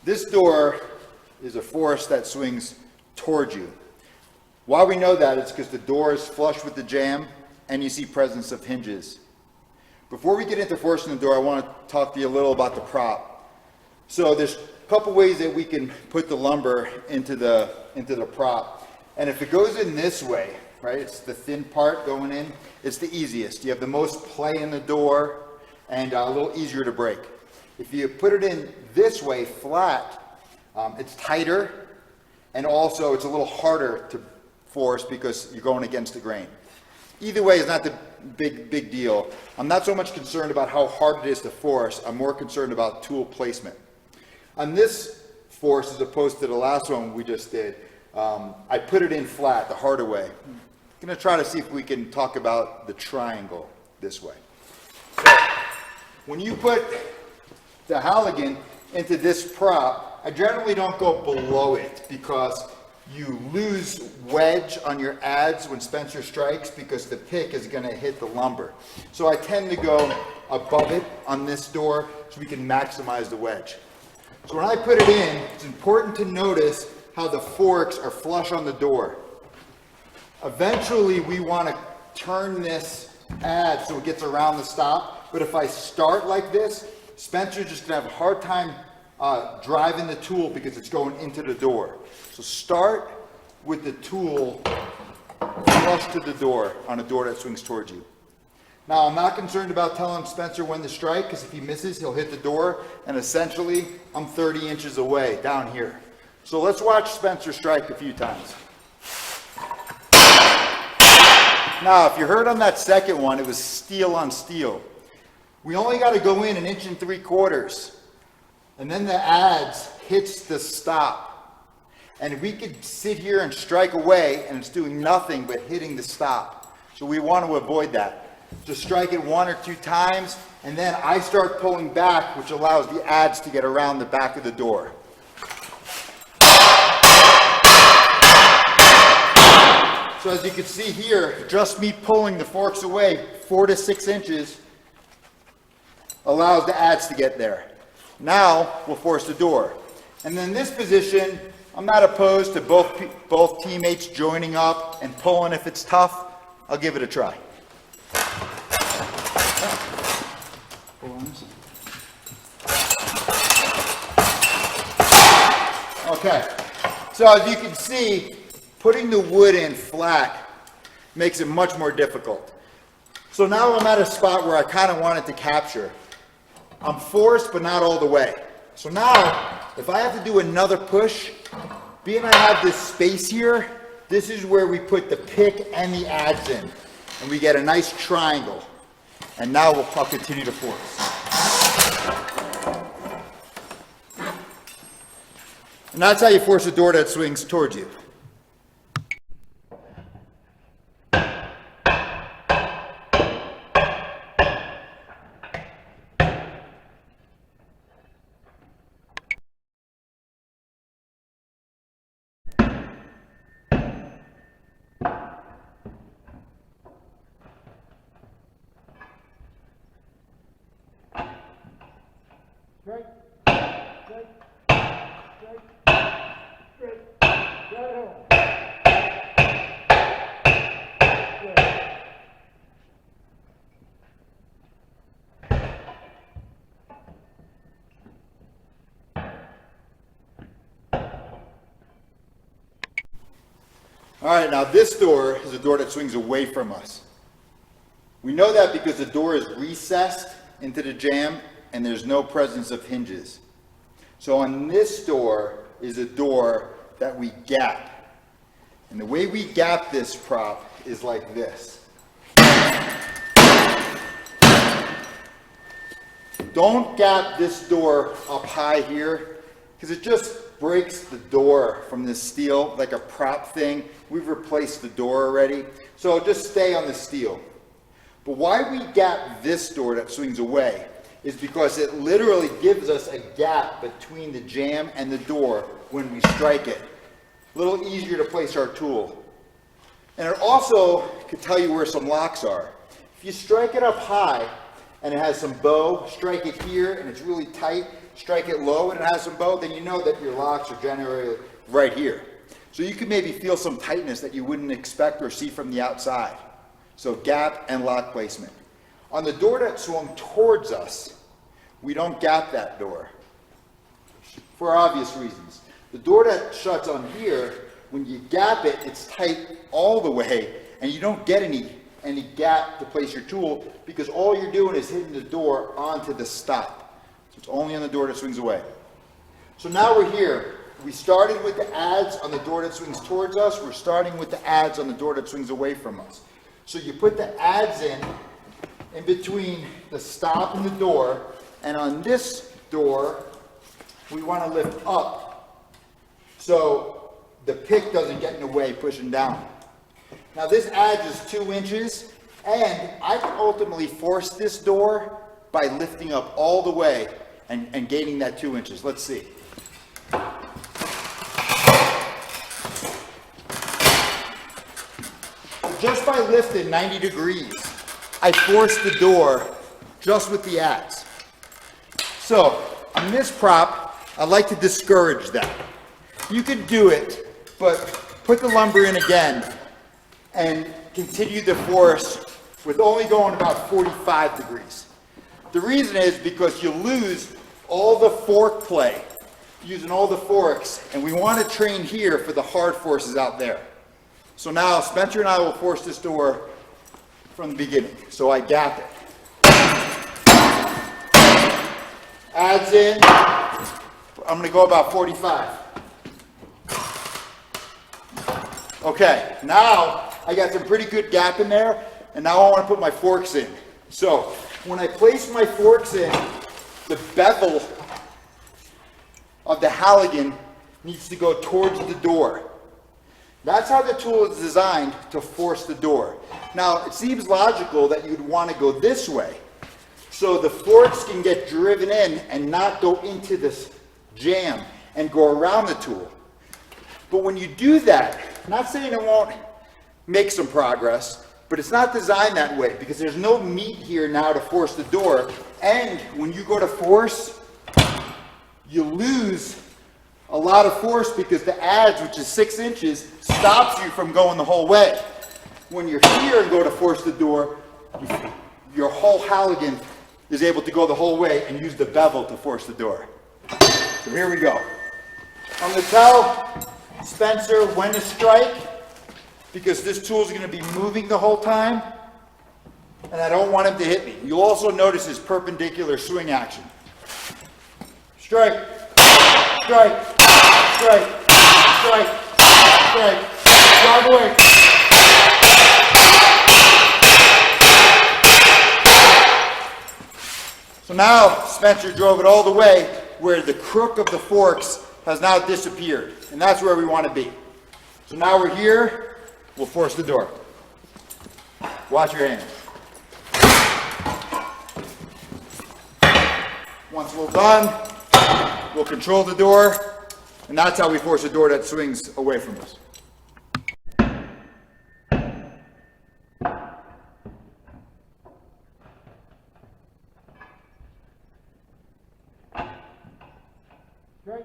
This door is a force that swings towards you. Why we know that is because the door is flush with the jamb and you see presence of hinges. Before we get into forcing the door, I want to talk to you a little about the prop. So there's a couple ways that we can put the lumber into the prop. And if it goes in this way, right, it's the thin part going in, it's the easiest. You have the most play in the door and a little easier to break. If you put it in this way, flat, it's tighter, and also it's a little harder to force because you're going against the grain. Either way is not the big deal. I'm not so much concerned about how hard it is to force. I'm more concerned about tool placement. On this force, as opposed to the last one we just did, I put it in flat, the harder way. I'm going to try to see if we can talk about the triangle this way. So, when you put the Halligan into this prop, I generally don't go below it because you lose wedge on your adze when Spencer strikes because the pick is going to hit the lumber. So I tend to go above it on this door so we can maximize the wedge. So when I put it in, it's important to notice how the forks are flush on the door. Eventually we want to turn this adze so it gets around the stop, but if I start like this, Spencer's just going to have a hard time driving the tool because it's going into the door. So start with the tool flush to the door on a door that swings towards you. Now I'm not concerned about telling Spencer when to strike because if he misses, he'll hit the door, and essentially I'm 30 inches away down here. So let's watch Spencer strike a few times. Now, if you heard on that second one, it was steel on steel. We only got to go in 1 3/4 inches, and then the adze hits the stop. And we could sit here and strike away, and it's doing nothing but hitting the stop. So we want to avoid that. Just strike it 1 or 2 times, and then I start pulling back, which allows the adze to get around the back of the door. So as you can see here, just me pulling the forks away 4 to 6 inches allows the adze to get there. Now we'll force the door. And in this position, I'm not opposed to both teammates joining up and pulling if it's tough. I'll give it a try. Okay, so as you can see, putting the wood in flat makes it much more difficult. So now I'm at a spot where I kind of want it to capture. I'm forced, but not all the way. So now, if I have to do another push, being I have this space here, this is where we put the pick and the adze in. And we get a nice triangle. And now I'll continue to force. And that's how you force a door that swings towards you. Right. All right, now this door is a door that swings away from us. We know that because the door is recessed into the jamb and there's no presence of hinges. So on this door is a door that we gap. And the way we gap this prop is like this. Don't gap this door up high here because it just breaks the door from this steel like a prop thing. We've replaced the door already. So just stay on the steel. But why we gap this door that swings away is because it literally gives us a gap between the jamb and the door when we strike it. A little easier to place our tool. And it also could tell you where some locks are. If you strike it up high, and it has some bow, strike it here and it's really tight, strike it low and it has some bow, then you know that your locks are generally right here. So you can maybe feel some tightness that you wouldn't expect or see from the outside. So gap and lock placement. On the door that swung towards us, we don't gap that door for obvious reasons. The door that shuts on here, when you gap it, it's tight all the way and you don't get any gap to place your tool because all you're doing is hitting the door onto the stop. So it's only on the door that swings away. So now we're here. We started with the adze on the door that swings towards us. We're starting with the adze on the door that swings away from us. So you put the adze in between the stop and the door, and on this door, we want to lift up so the pick doesn't get in the way pushing down. Now this adze is 2 inches, and I can ultimately force this door by lifting up all the way and gaining that 2 inches. Let's see. Just by lifting 90 degrees, I force the door just with the adze. So on this prop, I like to discourage that. You could do it, but put the lumber in again and continue the force with only going about 45 degrees. The reason is because you lose all the fork play, using all the forks, and we want to train here for the hard forces out there. So now Spencer and I will force this door from the beginning. So I gap it. Adze in. I'm going to go about 45. Okay, now I got some pretty good gap in there, and now I want to put my forks in. So when I place my forks in, the bevel of the Halligan needs to go towards the door. That's how the tool is designed to force the door. Now, it seems logical that you'd want to go this way, so the forks can get driven in and not go into this jam and go around the tool. But when you do that, not saying it won't make some progress, but it's not designed that way because there's no meat here now to force the door. And when you go to force, you lose a lot of force because the adze, which is 6 inches, stops you from going the whole way. When you're here and go to force the door, your whole Halligan is able to go the whole way and use the bevel to force the door. So here we go. I'm going to tell Spencer when to strike because this tool is going to be moving the whole time and I don't want him to hit me. You'll also notice his perpendicular swing action. Strike, strike, strike, strike, strike, drive away. So now Spencer drove it all the way where the crook of the forks has now disappeared, and that's where we want to be. So now we're here, we'll force the door. Watch your hand. Once we're done, we'll control the door, and that's how we force a door that swings away from us. Right?